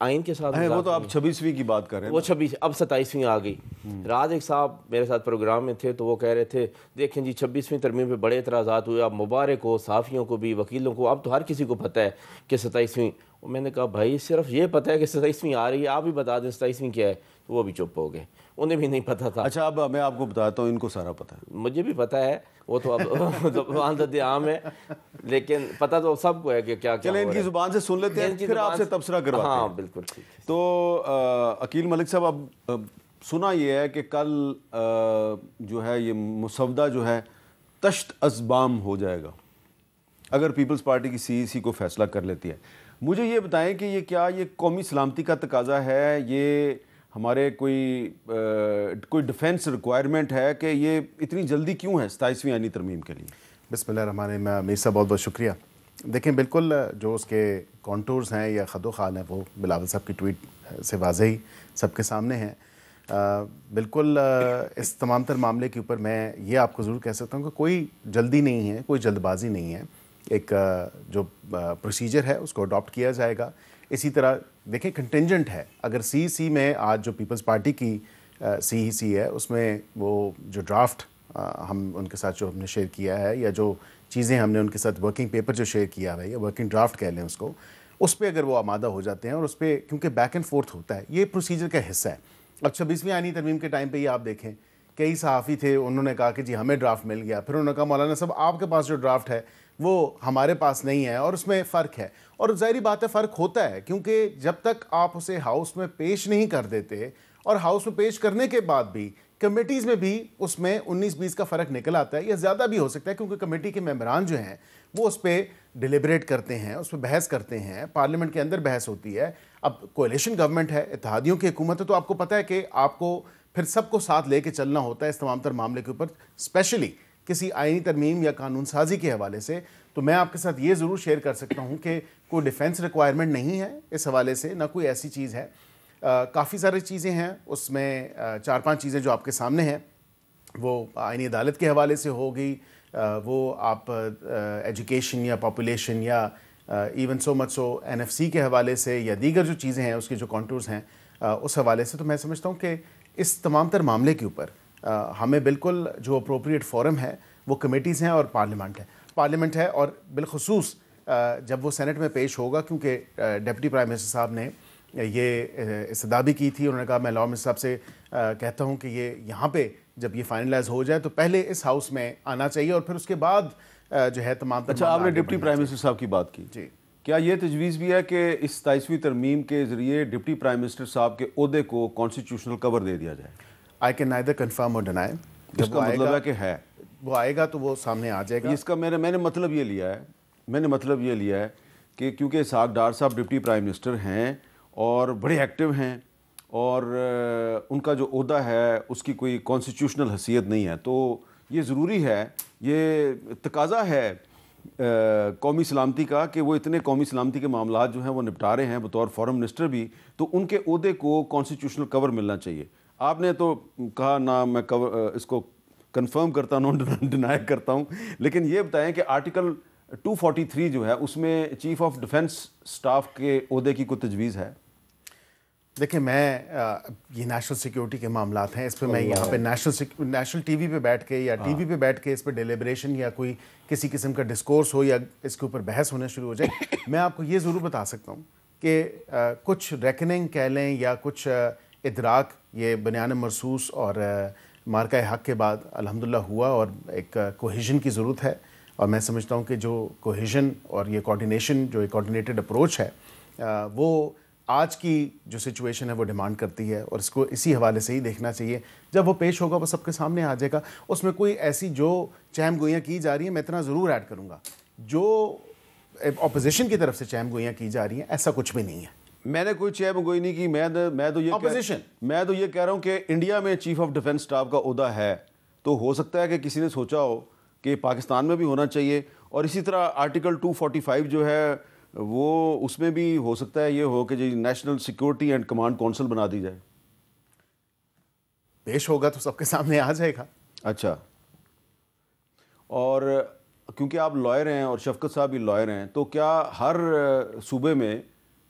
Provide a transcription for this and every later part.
آئین کے ساتھ وہ تو آپ 26ویں کی بات کر رہے ہیں، وہ 26 اب 27ویں آ گئی. رات ایک صاحب میرے ساتھ پروگرام میں تھے تو وہ کہہ رہے تھے دیکھیں جی 26ویں ترمیم پہ بڑے اعتراضات ہوئے، اب مبارک ہو صحافیوں کو بھی، وکیلوں کو، اب تو ہر کسی کو پتہ ہے کہ 27ویں. میں نے کہا بھائی صرف یہ پتہ ہے کہ 27ویں آ رہی ہے، آپ ہی بتا دیں 27ویں کیا ہے. تو وہ بھی چپ ہو گئے، انہیں بھی نہیں پتہ تھا. اچھا اب میں آپ کو بتاتا ہوں، ان کو سارا پتہ ہے. مجھے بھی پتہ ہے، وہ تو اب عادت عام ہے، لیکن پتہ تو سب کو ہے کہ کیا کیا. چلیں ان کی زبان سے سن لیتے ہیں پھر آپ سے تبصرہ کرواتے ہیں. ہاں بالکل ٹھیک ہے. تو عقیل ملک صاحب، اب سنا یہ ہے کہ کل جو ہے یہ مسودہ جو ہے تشت از بام ہو جائے گا اگر پیپلز پارٹی کی CEC کو فیصلہ کر لیتی ہے. مجھے یہ بتائیں کہ یہ کیا یہ قومی سلامتی کا تقاضا ہے، یہ ہمارے کوئی ڈیفینس ریکوائرمنٹ ہے کہ یہ اتنی جلدی کیوں ہے 27ویں آئینی ترمیم کے لیے؟ بسم اللہ الرحمن الرحیم. امیر صاحب بہت بہت شکریہ. دیکھیں بالکل جو اس کے کانٹورز ہیں یا خد و خال ہیں وہ بلاول صاحب کی ٹویٹ سے واضح ہی سب کے سامنے ہیں. بالکل اس تمام تر معاملے کے اوپر میں یہ آپ کو ضرور کہہ سکتا ہوں کہ کوئی جلدی نہیں ہے، کوئی جلد بازی نہیں ہے. ایک جو پروسیجر ہے اس کو اڈاپٹ کیا جائے گا. اسی طرح دیکھیں کنٹینجنٹ ہے، اگر CEC میں آج جو پیپلز پارٹی کی CEC ہے اس میں وہ جو ڈرافٹ ہم ان کے ساتھ جو ہم نے شیئر کیا ہے یا جو چیزیں ہم نے ان کے ساتھ ورکنگ پیپر جو شیئر کیا ہے یا ورکنگ ڈرافٹ کہہ لیں اس پہ اگر وہ آمادہ ہو جاتے ہیں اور اس پہ کیونکہ بیک اینڈ فورتھ ہوتا ہے، یہ پروسیجر کا حصہ ہے. اب 26ویں آئینی ترمیم کے ٹائم پہ یہ آپ دیکھیں کئی صحافی تھے، انہوں نے کہا کہ جی ہمیں ڈرافٹ مل گیا، پھر انہوں نے کہا مولانا صاحب آپ کے پاس جو ڈرافٹ ہے وہ ہمارے پاس نہیں ہے اور اس میں فرق ہے. اور ظاہری بات ہے فرق ہوتا ہے کیونکہ جب تک آپ اسے ہاؤس میں پیش نہیں کر دیتے اور ہاؤس میں پیش کرنے کے بعد بھی کمیٹیز میں بھی اس میں 19-20 کا فرق نکل آتا ہے یا زیادہ بھی ہو سکتا ہے کیونکہ کمیٹی کے ممبران جو ہیں وہ اس پہ ڈیلیبریٹ کرتے ہیں، اس پہ بحث کرتے ہیں، پارلیمنٹ کے اندر بحث ہوتی ہے. اب کولیشن گورنمنٹ ہے، اتحادیوں کی حکومت ہے، تو آپ کو پتہ ہے کہ آپ کو پھر سب کو ساتھ لے کے چلنا ہوتا ہے اس تمام تر معاملے کے اوپر، اسپیشلی کسی آئینی ترمیم یا قانون سازی کے حوالے سے. تو میں آپ کے ساتھ یہ ضرور شیئر کر سکتا ہوں کہ کوئی ڈیفینس ریکوائرمنٹ نہیں ہے اس حوالے سے، نہ کوئی ایسی چیز ہے. کافی ساری چیزیں ہیں اس میں، 4-5 چیزیں جو آپ کے سامنے ہیں وہ آئینی عدالت کے حوالے سے ہوگی، وہ آپ ایجوکیشن یا پاپولیشن یا ایون سو مچ سو NFC کے حوالے سے یا دیگر جو چیزیں ہیں اس کے جو کانٹورز ہیں اس حوالے سے. تو میں سمجھتا ہوں کہ اس تمام تر معاملے کے اوپر ہمیں بالکل جو اپروپریٹ فورم ہے وہ کمیٹیز ہیں اور پارلیمنٹ ہے اور بالخصوص جب وہ سینٹ میں پیش ہوگا، کیونکہ ڈپٹی پرائم منسٹر صاحب نے یہ استدعا بھی کی تھی. انہوں نے کہا میں لاء منسٹر صاحب سے کہتا ہوں کہ یہ یہاں پہ جب یہ فائنلائز ہو جائے تو پہلے اس ہاؤس میں آنا چاہیے اور پھر اس کے بعد جو ہے تمام. اچھا آپ نے ڈپٹی پرائم منسٹر صاحب کی بات کی، جی کیا یہ تجویز بھی ہے کہ اس 27ویں ترمیم کے ذریعے ڈپٹی پرائم منسٹر صاحب کے عہدے کو کانسٹیٹیوشنل کور دے دیا جائے؟ آئی کین نائدر کنفرم اور ڈینائی. اس کا مطلب ہے کہ ہے وہ آئے گا تو وہ سامنے آ جائے گا. اس کا میں نے مطلب یہ لیا ہے کہ کیونکہ اسحاق ڈار صاحب ڈپٹی پرائم منسٹر ہیں اور بڑے ایکٹیو ہیں اور ان کا جو عہدہ ہے اس کی کوئی کانسٹیٹیوشنل حیثیت نہیں ہے، تو یہ ضروری ہے، یہ تقاضا ہے قومی سلامتی کا کہ وہ اتنے قومی سلامتی کے معاملات جو ہیں وہ نپٹا رہے ہیں بطور فارم منسٹر بھی، تو ان کے عہدے کو کانسٹیٹیوشنل کور ملنا چاہیے. آپ نے تو کہا نہ میں اس کو کنفرم کرتا ہوں ڈینائی کرتا ہوں، لیکن یہ بتائیں کہ آرٹیکل 243 جو ہے اس میں چیف آف ڈیفنس سٹاف کے عہدے کی کوئی تجویز ہے؟ دیکھیں میں یہ نیشنل سیکیورٹی کے معاملات ہیں، اس پہ میں یہاں پہ نیشنل ٹی وی پہ بیٹھ کے یا ٹی وی پہ بیٹھ کے اس پہ ڈیلیبریشن یا کوئی کسی قسم کا ڈسکورس ہو یا اس کے اوپر بحث ہونا شروع ہو جائے. میں آپ کو یہ ضرور بتا سکتا ہوں کہ کچھ ریکننگ کہہ لیں یا کچھ ادراک یہ بنیان مرصوص اور مارکہ حق کے بعد الحمدللہ ہوا اور ایک کوہیژن کی ضرورت ہے. اور میں سمجھتا ہوں کہ جو کوہیژن اور یہ کوارڈینیشن جو ایک کوارڈینیٹڈ اپروچ ہے وہ آج کی جو سچویشن ہے وہ ڈیمانڈ کرتی ہے اور اس کو اسی حوالے سے ہی دیکھنا چاہیے. جب وہ پیش ہوگا وہ سب کے سامنے آ جائے گا. اس میں کوئی ایسی جو چہم گوئیاں کی جا رہی ہیں، میں اتنا ضرور ایڈ کروں گا، جو اپوزیشن کی طرف سے چہم گوئیاں کی جا رہی ہیں ایسا کچھ بھی نہیں ہے. میں نے کوئی چہم گوئی نہیں کی. میں تو یہ کہہ رہا ہوں کہ انڈیا میں چیف آف ڈیفنس سٹاف کا عہدہ ہے، تو ہو سکتا ہے کہ کسی نے سوچا ہو کہ پاکستان میں بھی ہونا چاہیے. اور اسی طرح آرٹیکل 245 جو ہے وہ اس میں بھی ہو سکتا ہے یہ ہو کہ جی national security and command council بنا دی جائے. پیش ہوگا تو سب کے سامنے آ جائے گا. اچھا، اور کیونکہ آپ لائر ہیں اور شفقت صاحب بھی لائر ہیں، تو کیا ہر صوبے میں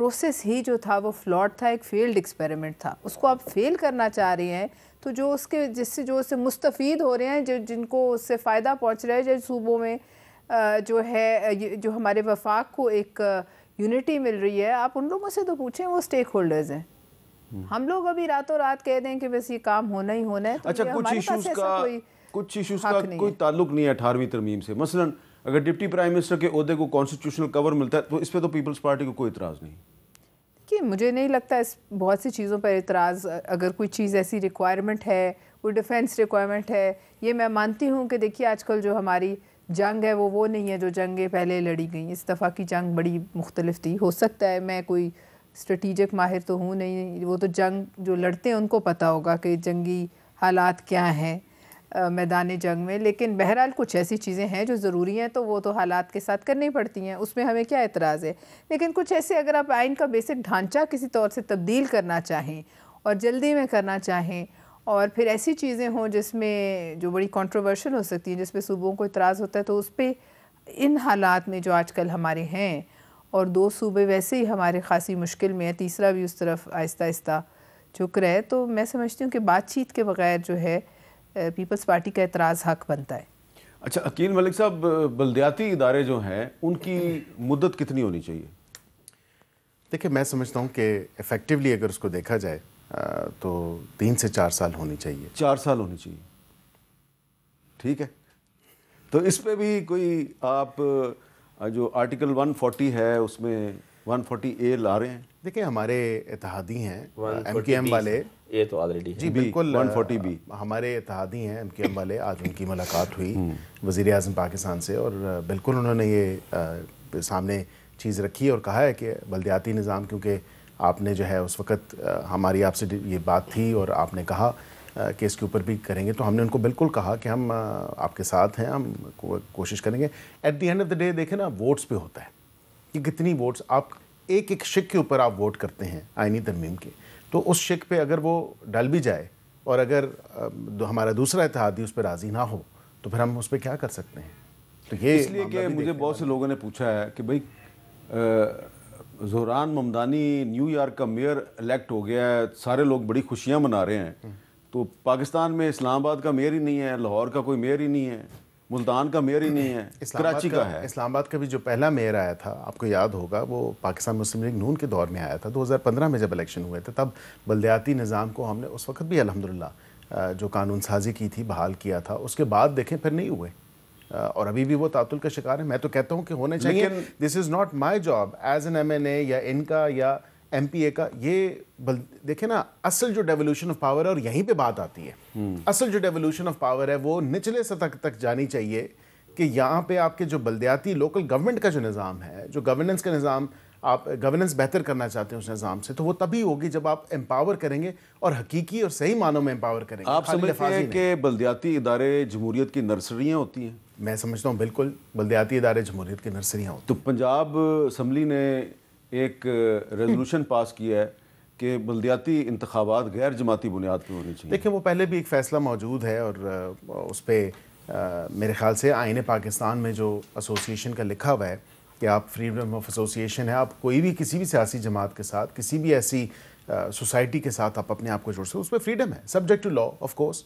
پروسیس ہی جو تھا وہ فلاٹ تھا, ایک فیلڈ ایکسپیریمنٹ تھا. اس کو آپ فیل کرنا چاہ رہے ہیں تو جو اس کے جو اس سے مستفید ہو رہے ہیں, جن کو اس سے فائدہ پہنچ رہا ہے, جو صوبوں میں جو ہے, جو ہمارے وفاق کو ایک یونٹی مل رہی ہے, آپ ان لوگوں سے تو پوچھیں, وہ اسٹیک ہولڈرز ہیں. ہم لوگ ابھی راتوں رات کہہ دیں کہ بس یہ کام ہونا ہی ہونا ہے. اچھا, کچھ ایشوز کا کوئی تعلق نہیں ہے 18ویں ترمیم سے. مثلا اگر ڈپٹی پرائم منسٹر کے عہدے کو کانسٹیٹیوشنل کور ملتا ہے تو اس پہ تو پیپلز پارٹی کو کوئی اعتراض نہیں. کہ مجھے نہیں لگتا اس بہت سی چیزوں پر اعتراض. اگر کوئی چیز ایسی ریکوائرمنٹ ہے, کوئی ڈیفینس ریکوائرمنٹ ہے, یہ میں مانتی ہوں کہ دیکھیے آج کل جو ہماری جنگ ہے وہ نہیں ہے جو جنگیں پہلے لڑی گئیں. اس دفعہ کی جنگ بڑی مختلف تھی. ہو سکتا ہے, میں کوئی اسٹریٹیجک ماہر تو ہوں نہیں, وہ تو جنگ جو لڑتے ہیں ان کو پتہ ہوگا کہ جنگی حالات کیا ہیں میدان جنگ میں. لیکن بہرحال کچھ ایسی چیزیں ہیں جو ضروری ہیں تو وہ تو حالات کے ساتھ کرنی پڑتی ہیں, اس میں ہمیں کیا اعتراض ہے. لیکن کچھ ایسے اگر آپ آئین کا بیسک ڈھانچہ کسی طور سے تبدیل کرنا چاہیں اور جلدی میں کرنا چاہیں, اور پھر ایسی چیزیں ہوں جس میں جو بڑی کنٹروورشل ہو سکتی ہیں, جس پہ صوبوں کو اعتراض ہوتا ہے, تو اس پہ ان حالات میں جو آج کل ہمارے ہیں, اور 2 صوبے ویسے ہی ہمارے خاصی مشکل میں ہیں, تیسرا بھی اس طرف آہستہ آہستہ جھک رہا ہے, تو میں سمجھتی ہوں کہ بات چیت کے بغیر جو ہے پیپلز پارٹی کا اعتراض حق بنتا ہے. اچھا عقیل ملک صاحب, بلدیاتی ادارے جو ہیں ان کی مدت کتنی ہونی چاہیے؟ دیکھیں میں سمجھتا ہوں کہ ایفیکٹیولی اگر اس کو دیکھا جائے تو 3 سے 4 سال ہونی چاہیے. 4 سال ہونی چاہیے, ٹھیک ہے. تو اس پہ بھی کوئی آپ جو آرٹیکل 140 ہے اس میں 140A لا رہے ہیں؟ دیکھیں ہمارے اتحادی ہیں ایم کیو ایم والے, یہ تو آلریڈی جی بالکل 140B ہمارے اتحادی ہیں ایم کیو ایم والے. آج ان کی ملاقات ہوئی وزیر اعظم پاکستان سے, اور بالکل انہوں نے یہ سامنے چیز رکھی اور کہا ہے کہ بلدیاتی نظام, کیونکہ آپ نے جو ہے اس وقت ہماری آپ سے یہ بات تھی اور آپ نے کہا کہ اس کے اوپر بھی کریں گے, تو ہم نے ان کو بالکل کہا کہ ہم آپ کے ساتھ ہیں, ہم کوشش کریں گے. At the end of the day دیکھیں نا, ووٹس پہ ہوتا ہے کہ کتنی ووٹس آپ ایک شک کے اوپر آپ ووٹ کرتے ہیں آئینی ترمیم کے, تو اس شک پہ اگر وہ ڈل بھی جائے اور اگر ہمارا دوسرا اتحادی اس پہ راضی نہ ہو تو پھر ہم اس پہ کیا کر سکتے ہیں. تو یہ اس لیے کہ مجھے بہت سے لوگوں نے پوچھا ہے کہ بھائی زہران ممدانی نیو یارک کا میئر الیکٹ ہو گیا ہے, سارے لوگ بڑی خوشیاں منا رہے ہیں, تو پاکستان میں اسلام آباد کا میئر ہی نہیں ہے, لاہور کا کوئی میئر ہی نہیں ہے, ملتان کا میئر ہی نہیں ہے, کراچی کا ہے. اسلام آباد کا بھی جو پہلا میئر آیا تھا آپ کو یاد ہوگا, وہ پاکستان مسلم لیگ نون کے دور میں آیا تھا. 2015 میں جب الیکشن ہوئے تھے تب بلدیاتی نظام کو ہم نے اس وقت بھی الحمدللہ جو قانون سازی کی تھی بحال کیا تھا. اس کے بعد دیکھیں پھر نہیں ہوئے, اور ابھی بھی وہ تعطل کا شکار ہے. میں تو کہتا ہوں کہ ہونے چاہیے. This is not my job as an M N A یا ان کا یا ایم پی اے کا. یہ دیکھیں نا, اصل جو ڈیولوشن آف پاور ہے, اور یہیں پہ بات آتی ہے, اصل جو ڈیولوشن آف پاور ہے وہ نچلے سطح تک جانی چاہیے, کہ یہاں پہ آپ کے جو بلدیاتی لوکل گورنمنٹ کا جو نظام ہے, جو گورننس کا نظام, آپ گورننس بہتر کرنا چاہتے ہیں اس نظام سے, تو وہ تبھی ہوگی جب آپ امپاور کریں گے, اور حقیقی اور صحیح معنوں میں امپاور کریں گے. آپ سمجھتے ہیں کہ بلدیاتی ادارے جمہوریت کی نرسریاں ہوتی ہیں؟ میں سمجھتا ہوں بالکل بلدیاتی ادارے جمہوریت کی نرسریاں ہوتی ہیں. تو پنجاب اسمبلی نے ایک ریزولوشن پاس کیا ہے کہ بلدیاتی انتخابات غیر جماعتی بنیاد پہ ہونی چاہیے. دیکھیں وہ پہلے بھی ایک فیصلہ موجود ہے, اور اس پہ میرے خیال سے آئین پاکستان میں جو ایسوسیشن کا لکھا ہوا ہے کہ آپ فریڈم آف ایسوسیشن ہے, آپ کوئی بھی کسی بھی سیاسی جماعت کے ساتھ, کسی بھی ایسی سوسائٹی کے ساتھ آپ اپنے آپ کو جوڑ سکتے, اس پہ فریڈم ہے, subject to law of course.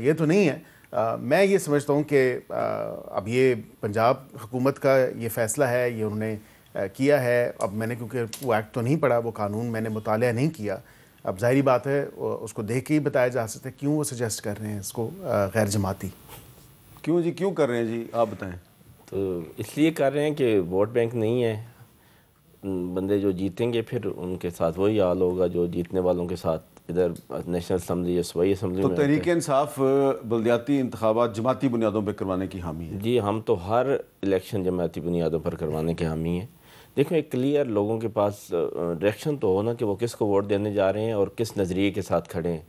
یہ تو نہیں ہے. میں یہ سمجھتا ہوں کہ اب یہ پنجاب حکومت کا یہ فیصلہ ہے, یہ انہوں نے کیا ہے. اب میں نے کیونکہ وہ ایکٹ تو نہیں پڑھا, وہ قانون میں نے مطالعہ نہیں کیا, اب ظاہری بات ہے اس کو دیکھ کے ہی بتایا جا سکتا ہے کیوں وہ سجیسٹ کر رہے ہیں اس کو غیر جماعتی. کیوں جی, کیوں کر رہے ہیں جی, آپ بتائیں. تو اس لیے کر رہے ہیں کہ ووٹ بینک نہیں ہے, بندے جو جیتیں گے پھر ان کے ساتھ وہی حال ہوگا جو جیتنے والوں کے ساتھ ادھر نیشنل اسمبلی یا صوبائی اسمبلی میں. تو تحریک انصاف بلدیاتی انتخابات جماعتی بنیادوں پہ کروانے کی حامی ہے؟ جی, ہم تو ہر الیکشن جماعتی بنیادوں پر کروانے کے حامی ہیں. دیکھیں ایک کلیئر لوگوں کے پاس ڈائریکشن تو ہونا کہ وہ کس کو ووٹ دینے جا رہے ہیں اور کس نظریے کے ساتھ کھڑے ہیں.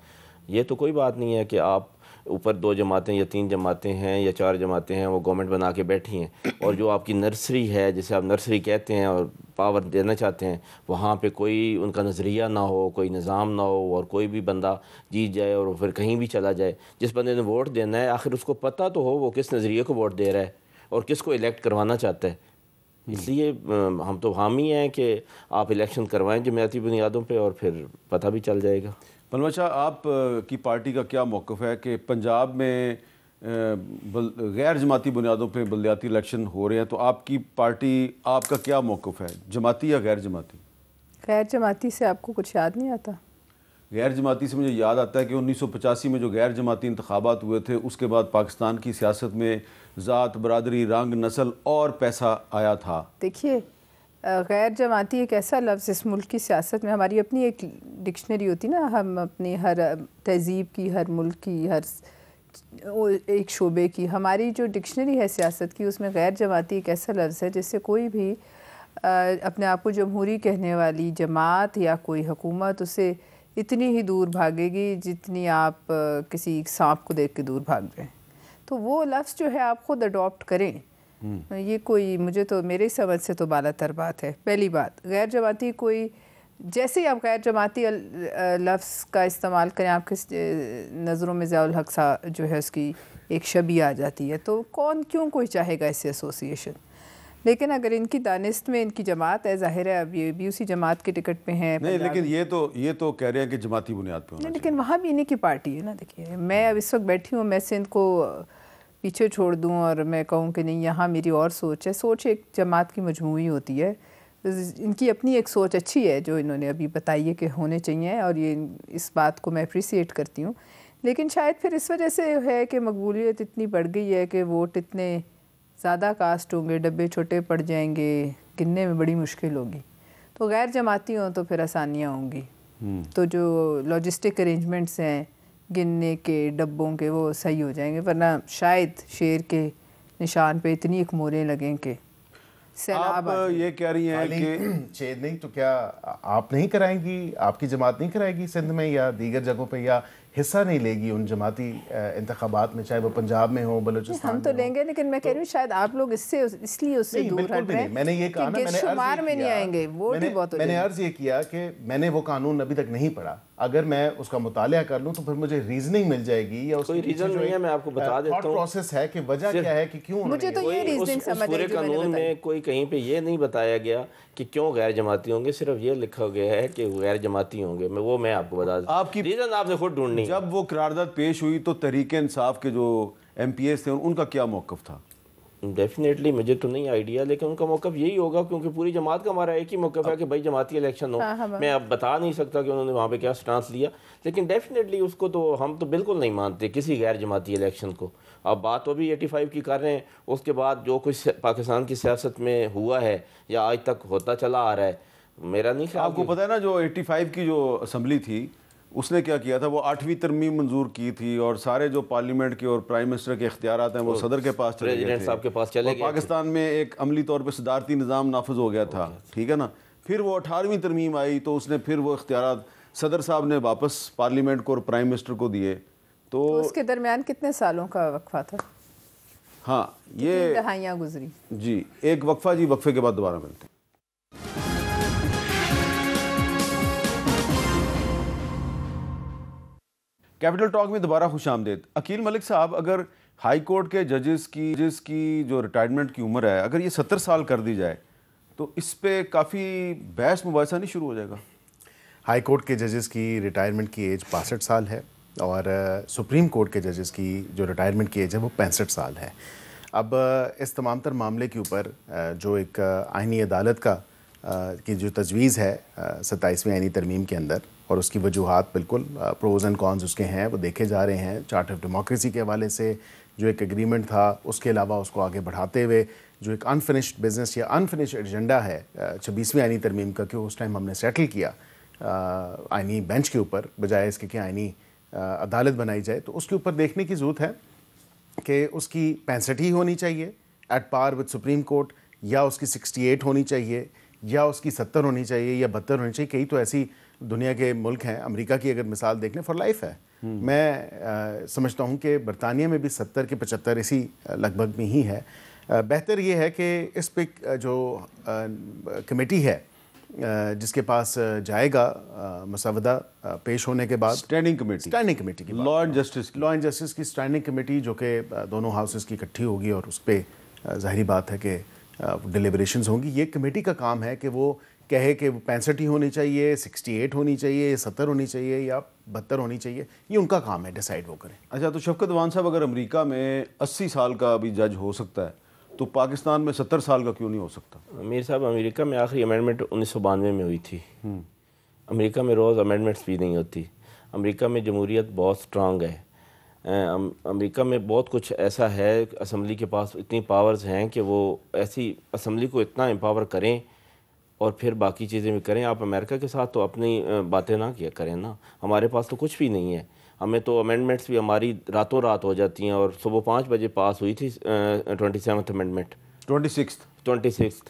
یہ تو کوئی بات نہیں ہے کہ آپ اوپر 2 جماعتیں یا 3 جماعتیں ہیں یا 4 جماعتیں ہیں وہ گورنمنٹ بنا کے بیٹھی ہیں, اور جو آپ کی نرسری ہے جسے آپ نرسری کہتے ہیں اور پاور دینا چاہتے ہیں, وہاں پہ کوئی ان کا نظریہ نہ ہو, کوئی نظام نہ ہو, اور کوئی بھی بندہ جیت جائے اور پھر کہیں بھی چلا جائے. جس بندے نے ووٹ دینا ہے آخر اس کو پتہ تو ہو وہ کس نظریے کو ووٹ دے رہا ہے اور کس کو الیکٹ کروانا چاہتا ہے. اس لیے ہم تو حامی ہیں کہ آپ الیکشن کروائیں جماعتی بنیادوں پہ، اور پھر پتہ بھی چل جائے گا۔ پلوچ شاہ، آپ کی پارٹی کا کیا موقف ہے کہ پنجاب میں غیر جماعتی بنیادوں پہ بلدیاتی الیکشن ہو رہے ہیں، تو آپ کی پارٹی، آپ کا کیا موقف ہے، جماعتی یا غیر جماعتی؟ غیر جماعتی سے آپ کو کچھ یاد نہیں آتا؟ غیر جماعتی سے مجھے یاد آتا ہے کہ 1985 میں جو غیر جماعتی انتخابات ہوئے تھے، اس کے بعد پاکستان کی سیاست میں ذات، برادری، رنگ، نسل اور پیسہ آیا تھا۔ دیکھیے، غیر جماعتی ایک ایسا لفظ اس ملک کی سیاست میں، ہماری اپنی ایک ڈکشنری ہوتی نا، ہم اپنی ہر تہذیب کی، ہر ملک کی، ہر ایک شعبے کی، ہماری جو ڈکشنری ہے سیاست کی، اس میں غیر جماعتی ایک ایسا لفظ ہے جس سے کوئی بھی اپنے آپ کو جمہوری کہنے والی جماعت یا کوئی حکومت اسے اتنی ہی دور بھاگے گی جتنی آپ کسی سانپ کو دیکھ کے دور بھاگ جائیں۔ تو وہ لفظ جو ہے آپ خود اڈاپٹ کریں، یہ کوئی مجھے تو میرے سمجھ سے تو بالا تر بات ہے۔ پہلی بات، غیر جماعتی کوئی، جیسے ہی آپ غیر جماعتی لفظ کا استعمال کریں، آپ کے نظروں میں ضیاء الحق جو ہے اس کی ایک شبیہ آ جاتی ہے، تو کیوں کوئی چاہے گا اس سے ایسوسیشن؟ لیکن اگر ان کی دانست میں ان کی جماعت ہے، ظاہر ہے اب یہ بھی اسی جماعت کے ٹکٹ پہ ہیں۔ نہیں، لیکن یہ تو کہہ رہے ہیں کہ جماعتی بنیاد پہ ہونا چاہیے۔ لیکن وہاں بھی انہیں کی پارٹی ہے نا۔ دیکھیے، میں اب اس وقت بیٹھی ہوں، میں سندھ کو پیچھے چھوڑ دوں اور میں کہوں کہ نہیں یہاں میری اور سوچ ہے، سوچ ایک جماعت کی مجموعی ہوتی ہے۔ ان کی اپنی ایک سوچ اچھی ہے جو انہوں نے ابھی بتائی ہے کہ ہونے چاہیے، اور یہ اس بات کو میں اپریسیٹ کرتی ہوں۔ لیکن شاید پھر اس وجہ سے ہے کہ مقبولیت اتنی بڑھ گئی ہے کہ ووٹ اتنے زیادہ کاسٹ ہوں گے، ڈبے چھوٹے پڑ جائیں گے، گننے میں بڑی مشکل ہوگی۔ تو غیر جماعتی ہوں تو پھر آسانیاں ہوں گی، تو جو لاجسٹک ارینجمنٹس ہیں گننے کے، ڈبوں کے، وہ صحیح ہو جائیں گے، ورنہ شاید شیر کے نشان پہ اتنی ایک موریں لگیں کہ آپ یہ کہہ رہی ہیں کہ چید نہیں تو کیا آپ نہیں کرائیں گی، آپ کی جماعت نہیں کرائے گی سندھ میں یا دیگر جگہوں پہ، یا حصہ نہیں لے گی ان جماعتی انتخابات میں، چاہے وہ پنجاب میں ہو، بلوچستان میں؟ ہم تو لیں گے، لیکن میں کہہ رہی ہوں شاید آپ لوگ اس لیے اس سے دور ہٹ رہے ہیں۔ میں نے یہ کہا نا، شمار میں نہیں آئیں گے، ووٹ ہی بہت ہو جائیں گے۔ میں نے عرض یہ کیا کہ میں نے وہ قانون ابھی تک نہیں پڑھا، اگر میں اس کا مطالعہ کر لوں تو پھر مجھے ریزننگ مل جائے گی، یا اس کوئی ریزن نہیں ہے، میں آپ کو بتا دیتا ہوں، تھاٹ پروسیس ہے کہ وجہ کیا ہے کہ کیوں۔ مجھے تو یہ ریزننگ سمجھ پورے قانون میں کوئی کہیں پہ یہ نہیں بتایا گیا کہ کیوں غیر جماعتی ہوں گے، صرف یہ لکھا گیا ہے کہ غیر جماعتی ہوں گے۔ میں آپ کو بتا دوں، آپ کی ریزن آپ نے خود ڈھونڈنی۔ جب وہ قرارداد پیش ہوئی تو تحریک انصاف کے جو ایم پی ایز تھے ان کا کیا موقف تھا؟ ڈیفینیٹلی مجھے تو نہیں آئیڈیا، لیکن ان کا موقف یہی ہوگا، کیونکہ پوری جماعت کا ہمارا ایک ہی موقف ہے کہ بھائی جماعتی الیکشن ہو۔ میں اب بتا نہیں سکتا کہ انہوں نے وہاں پہ کیا سٹانس لیا، لیکن ڈیفینیٹلی اس کو تو ہم تو بالکل نہیں مانتے کسی غیر جماعتی الیکشن کو۔ اب بات تو بھی 85 کی کر رہے ہیں، اس کے بعد جو کچھ پاکستان کی سیاست میں ہوا ہے یا آج تک ہوتا چلا آ رہا ہے، میرا نہیں خیال۔ آپ کو پتہ ہے نا جو 85 کی جو اسمبلی تھی اس نے کیا کیا تھا، وہ 8ویں ترمیم منظور کی تھی، اور سارے جو پارلیمنٹ کے اور پرائم منسٹر کے اختیارات ہیں وہ صدر کے پاس چلے گئے تھے، پریزیڈنٹ صاحب کے پاس چلے گئے۔ پاکستان میں ایک عملی طور پہ صدارتی نظام نافذ ہو گیا تھا، ٹھیک ہے نا۔ پھر وہ 18ویں ترمیم آئی تو اس نے پھر وہ اختیارات صدر صاحب نے واپس پارلیمنٹ کو اور پرائم منسٹر کو دیے۔ تو اس کے درمیان کتنے سالوں کا وقفہ تھا؟ ہاں، یہ دہائیاں گزری۔ جی ایک وقفہ، جی وقفے کے بعد دوبارہ ملتے ہیں۔ کیپٹل ٹاک میں دوبارہ خوش آمدید۔ عقیل ملک صاحب، اگر ہائی کورٹ کے ججز کی جو ریٹائرمنٹ کی عمر ہے اگر یہ 70 سال کر دی جائے تو اس پہ کافی بحث مباحثہ نہیں شروع ہو جائے گا؟ ہائی کورٹ کے ججز کی ریٹائرمنٹ کی ایج 65 سال ہے، اور سپریم کورٹ کے ججز کی جو ریٹائرمنٹ کی ایج ہے وہ 65 سال ہے۔ اب اس تمام تر معاملے کے اوپر جو ایک آئینی عدالت کی جو تجویز ہے 27ویں آئینی ترمیم کے اندر، اور اس کی وجوہات بالکل پروز اینڈ کونز اس کے ہیں، وہ دیکھے جا رہے ہیں۔ چارٹ آف ڈیموکریسی کے حوالے سے جو ایک ایگریمنٹ تھا، اس کے علاوہ اس کو آگے بڑھاتے ہوئے جو ایک انفنشڈ بزنس یا انفنشڈ ایجنڈا ہے 26ویں آئینی ترمیم کا، کہ اس ٹائم ہم نے سیٹل کیا آئینی بینچ کے اوپر، بجائے اس کے کہ آئینی عدالت بنائی جائے، تو اس کے اوپر دیکھنے کی ضرورت ہے کہ اس کی 65 ہی ہونی چاہیے at par with supreme court, یا اس کی 68 ہونی چاہیے، یا اس کی 70 ہونی چاہیے، یا 72 ہونی چاہیے۔ کئی تو ایسی دنیا کے ملک ہیں، امریکہ کی اگر مثال دیکھ لیں، فار لائف ہے۔ میں سمجھتا ہوں کہ برطانیہ میں بھی 70 کے 75 اسی لگ بھگ میں ہی ہے۔ بہتر یہ ہے کہ اس پہ جو کمیٹی ہے جس کے پاس جائے گا مسودہ پیش ہونے کے بعد، اسٹینڈنگ کمیٹی کی لا اینڈ جسٹس کی اسٹینڈنگ کمیٹی، جو کہ دونوں ہاؤسز کی اکٹھی ہوگی، اور اس پہ ظاہری بات ہے کہ ڈیلیبریشنز ہوں گی. یہ کمیٹی کا کام ہے کہ وہ کہے کہ 65 ہی ہونی چاہیے, 68 ہونی چاہیے, 70 ہونی چاہیے یا 72 ہونی چاہیے. یہ ان کا کام ہے, ڈیسائیڈ وہ کریں. اچھا, تو شفقت وان صاحب اگر امریکہ میں 80 سال کا بھی جج ہو سکتا ہے تو پاکستان میں 70 سال کا کیوں نہیں ہو سکتا؟ امیر صاحب, امریکہ میں آخری امینڈمنٹ 1992 میں ہوئی تھی. امریکہ میں روز امینڈمنٹس بھی نہیں ہوتی. امریکہ میں جمہوریت بہت سٹرانگ ہے. امریکہ میں بہت کچھ ایسا ہے, اسمبلی کے پاس اتنی پاورز ہیں کہ وہ ایسی اسمبلی کو اتنا امپاور کریں اور پھر باقی چیزیں بھی کریں. آپ امریکہ کے ساتھ تو اپنی باتیں نہ کیا کریں نا. ہمارے پاس تو کچھ بھی نہیں ہے. ہمیں تو امینڈمنٹس بھی ہماری راتوں رات ہو جاتی ہیں, اور صبح 5 بجے پاس ہوئی تھی 27th امینڈمنٹ. 26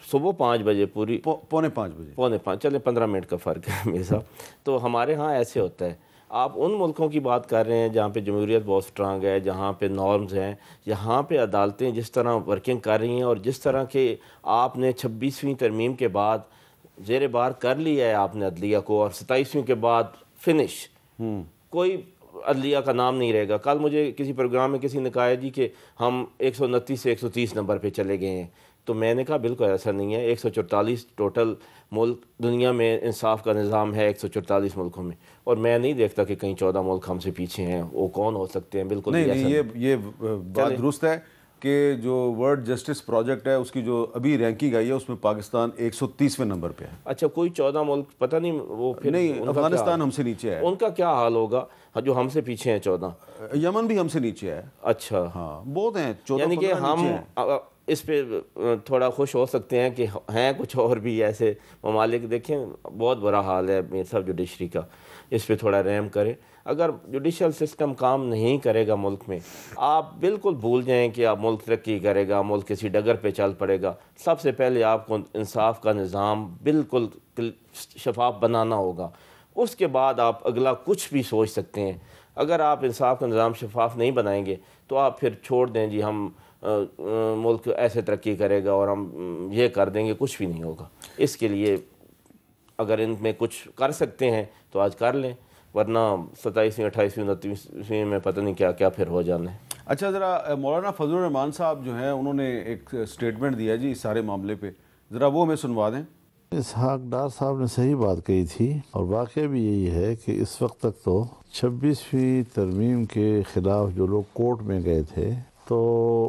صبح 5 بجے, پوری پونے 5 بجے, پونے 5, چلے 15 منٹ کا فرق ہے میرے صاحب. تو ہمارے ہاں ایسے ہوتا ہے. آپ ان ملکوں کی بات کر رہے ہیں جہاں پہ جمہوریت بہت سٹرانگ ہے, جہاں پہ نارمز ہیں, یہاں پہ عدالتیں جس طرح ورکنگ کر رہی ہیں, اور جس طرح کہ آپ نے 26ویں ترمیم کے بعد زیر بار کر لیا ہے آپ نے عدلیہ کو, اور 27ویں کے بعد فنش, کوئی عدلیہ کا نام نہیں رہے گا. کل مجھے کسی پروگرام میں کسی نے کہا ہے جی کہ ہم 129 سے 130 نمبر پہ چلے گئے ہیں. تو میں نے کہا بالکل ایسا نہیں ہے. 144 ٹوٹل ملک دنیا میں انصاف کا نظام ہے, 144 ملکوں میں, اور میں نہیں دیکھتا کہ کہیں 14 ملک ہم سے پیچھے ہیں. وہ کون ہو سکتے ہیں؟ بالکل نہیں, یہ بات درست ہے کہ جو ورلڈ جسٹس پروجیکٹ ہے اس کی جو ابھی رینکنگ آئی ہے اس میں پاکستان 130ویں نمبر پہ ہے. اچھا, کوئی 14 ملک پتہ نہیں وہ پھر نہیں, افغانستان ہم سے نیچے ہے. ان کا کیا حال ہوگا جو ہم سے پیچھے ہیں 14؟ یمن بھی ہم سے نیچے ہے. اچھا, ہاں, بہت ہیں 14. یعنی کہ ہم اس پہ تھوڑا خوش ہو سکتے ہیں کہ ہیں کچھ اور بھی ایسے ممالک. دیکھیں بہت برا حال ہے میرے صاحب جوڈیشری کا, اس پہ تھوڑا رحم کریں. اگر جوڈیشل سسٹم کام نہیں کرے گا ملک میں, آپ بالکل بھول جائیں کہ آپ ملک ترقی کرے گا, ملک کسی ڈگر پہ چل پڑے گا. سب سے پہلے آپ کو انصاف کا نظام بالکل شفاف بنانا ہوگا, اس کے بعد آپ اگلا کچھ بھی سوچ سکتے ہیں. اگر آپ انصاف کا نظام شفاف نہیں بنائیں گے تو آپ پھر چھوڑ دیں جی ہم ملک ایسے ترقی کرے گا اور ہم یہ کر دیں گے, کچھ بھی نہیں ہوگا. اس کے لیے اگر ان میں کچھ کر سکتے ہیں تو آج کر لیں, ورنہ 27ویں 28ویں 29ویں میں پتہ نہیں کیا کیا پھر ہو جانا ہے. اچھا, ذرا مولانا فضل الرحمان صاحب جو ہیں انہوں نے ایک سٹیٹمنٹ دیا جی اس سارے معاملے پہ, ذرا وہ ہمیں سنوا دیں. اسحاق ڈار صاحب نے صحیح بات کہی تھی, اور واقعہ بھی یہی ہے کہ اس وقت تک تو 26ویں ترمیم کے خلاف جو لوگ کورٹ میں گئے تھے تو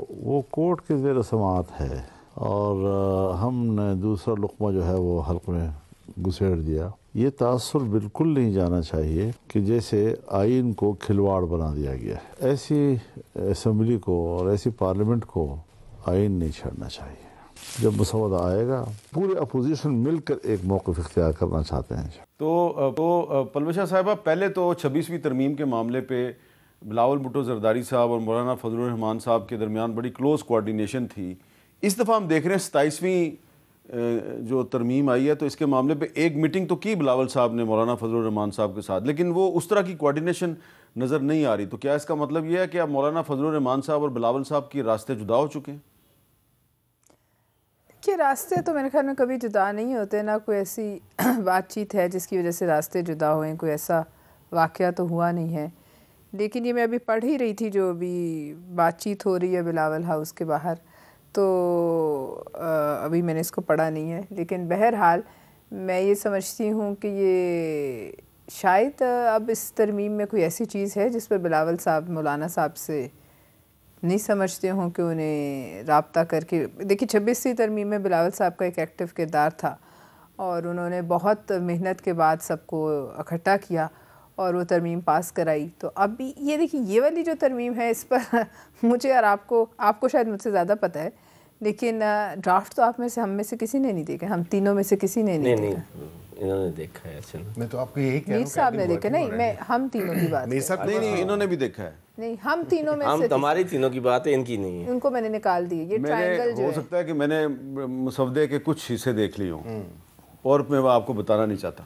وہ کورٹ کے زیر سماعت ہے, اور ہم نے دوسرا لقمہ جو ہے وہ حلق میں گھسیڑ دیا. یہ تاثر بالکل نہیں جانا چاہیے کہ جیسے آئین کو کھلواڑ بنا دیا گیا ہے. ایسی اسمبلی کو اور ایسی پارلیمنٹ کو آئین نہیں چھڑنا چاہیے. جب مسودہ آئے گا پورے اپوزیشن مل کر ایک موقف اختیار کرنا چاہتے ہیں. تو پلوشہ صاحبہ, پہلے تو 26ویں ترمیم کے معاملے پہ بلاول بھٹو زرداری صاحب اور مولانا فضل الرحمان صاحب کے درمیان بڑی کلوز کوارڈینیشن تھی. اس دفعہ ہم دیکھ رہے ہیں 27ویں جو ترمیم آئی ہے تو اس کے معاملے پہ ایک میٹنگ تو کی بلاول صاحب نے مولانا فضل الرحمان صاحب کے ساتھ, لیکن وہ اس طرح کی کوارڈینیشن نظر نہیں آ رہی. تو کیا اس کا مطلب یہ ہے کہ اب مولانا فضل الرحمان صاحب اور بلاول صاحب کی راستے جدا ہو چکے ہیں؟ کہ راستے تو میرے خیال میں کبھی جدا نہیں ہوتے, نہ کوئی ایسی بات چیت ہے جس کی وجہ سے راستے جدا ہوئیں, کوئی ایسا واقعہ تو ہوا نہیں ہے. لیکن یہ میں ابھی پڑھ ہی رہی تھی جو ابھی بات چیت ہو رہی ہے بلاول ہاؤس کے باہر, تو ابھی میں نے اس کو پڑھا نہیں ہے. لیکن بہرحال میں یہ سمجھتی ہوں کہ یہ شاید اب اس ترمیم میں کوئی ایسی چیز ہے جس پر بلاول صاحب مولانا صاحب سے نہیں سمجھتے ہوں کہ انہیں رابطہ کر کے. دیکھیے 26ویں ترمیم میں بلاول صاحب کا ایک ایکٹیو کردار تھا, اور انہوں نے بہت محنت کے بعد سب کو اکٹھا کیا اور وہ ترمیم پاس کرائی. تو اب بھی یہ دیکھیے یہ والی جو ترمیم ہے اس پر مجھے اور آپ کو شاید مجھ سے زیادہ پتہ ہے, لیکن ڈرافٹ تو آپ میں سے ہم میں سے کسی نے نہیں دیکھا, ہم تینوں میں سے کسی نے نہیں دیکھا. انہوں نے دیکھا ہے. میں تو آپ کو یہی کہہ رہا ہوں, میر صاحب نے دیکھا نہیں, میں ہم تینوں کی بات نہیں, انہوں نے بھی دیکھا ہے. نہیں, ہم تینوں میں ہم سے تمہاری تینوں کی بات ہے, ان کی نہیں ہے. ان کو میں نے نکال دی. یہ ٹرائنگل جو ہو سکتا ہے کہ میں نے مسودے کے کچھ حصے دیکھ لی ہوں اور میں وہ آپ کو بتانا نہیں چاہتا.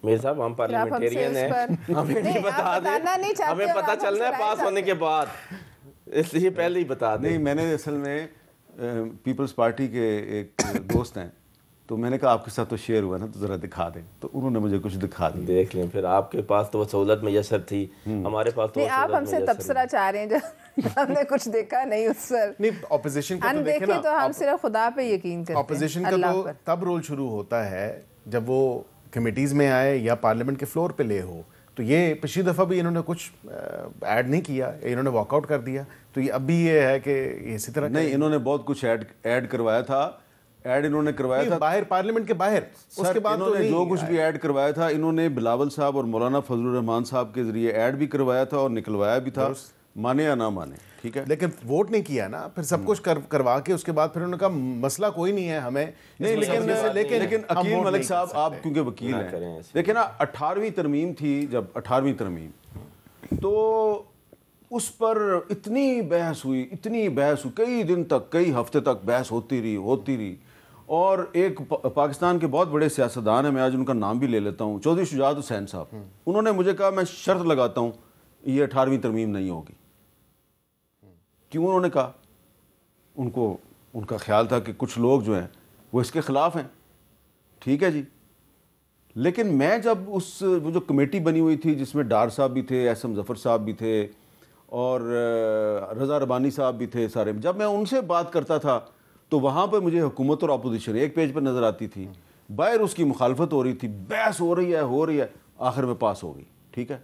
میرے صاحب ہم پارلیمنٹیرین ہیں, ہمیں نہیں بتا دیں, ہمیں پتہ چلنا ہے پاس ہونے کے بعد, اس لیے پہلے ہی بتا دیں. نہیں, میں نے اصل میں پیپلز پارٹی کے ایک دوست ہیں, تو میں نے کہا آپ کے ساتھ تو شیئر ہوا نا, تو ذرا دکھا دیں. تو انہوں نے مجھے کچھ دکھا دیا. دیکھ لیں, پھر آپ کے پاس تو وہ سہولت میسر تھی, ہمارے پاس تو آپ ہم سے تبصرہ چاہ رہے ہیں ہم نے کچھ دیکھا نہیں اس پر. نہیں اپوزیشن کا تو دیکھیں نا, تو ہم صرف خدا پہ یقین کرتے ہیں. اپوزیشن کا تو تب رول شروع ہوتا ہے جب وہ کمیٹیز میں آئے یا پارلیمنٹ کے فلور پہ لے ہو. تو یہ پچھلی دفعہ بھی انہوں نے کچھ ایڈ نہیں کیا, انہوں نے واک آؤٹ کر دیا. تو یہ اب بھی یہ ہے کہ اسی طرح نہیں, انہوں نے بہت کچھ ایڈ کروایا تھا. ایڈ انہوں نے کروایا تھا باہر پارلیمنٹ کے باہر. اس کے بعد انہوں نے جو کچھ بھی ایڈ کروایا تھا, انہوں نے بلاول صاحب اور مولانا فضل الرحمان صاحب کے ذریعے ایڈ بھی کروایا تھا اور نکلوایا بھی تھا, مانے یا نہ مانے, ٹھیک ہے, لیکن ووٹ نہیں کیا نا. پھر سب کچھ کروا کے اس کے بعد پھر انہوں نے کہا مسئلہ کوئی نہیں ہے ہمیں. نہیں, لیکن عقیل ملک صاحب آپ کیونکہ وکیل ہیں, دیکھیں نا 18ویں ترمیم تھی, جب 18ویں ترمیم, تو اس پر اتنی بحث ہوئی, کئی دن تک, کئی ہفتے تک بحث ہوتی رہی. اور ایک پاکستان کے بہت بڑے سیاستدان ہیں, میں آج ان کا نام بھی لے لیتا ہوں, چودھری شجاعت حسین صاحب, انہوں نے مجھے کہا میں شرط لگاتا ہوں یہ 18ویں ترمیم نہیں ہوگی. کیوں انہوں نے کہا؟ ان کا خیال تھا کہ کچھ لوگ جو ہیں وہ اس کے خلاف ہیں. ٹھیک ہے جی, لیکن میں جب وہ جو کمیٹی بنی ہوئی تھی جس میں ڈار صاحب بھی تھے, احسن ظفر صاحب بھی تھے اور رضا ربانی صاحب بھی تھے سارے, جب میں ان سے بات کرتا تھا تو وہاں پہ مجھے حکومت اور اپوزیشن ایک پیج پر نظر آتی تھی, باہر اس کی مخالفت ہو رہی تھی, بحث ہو رہی ہے, آخر میں پاس ہو گئی. ٹھیک ہے,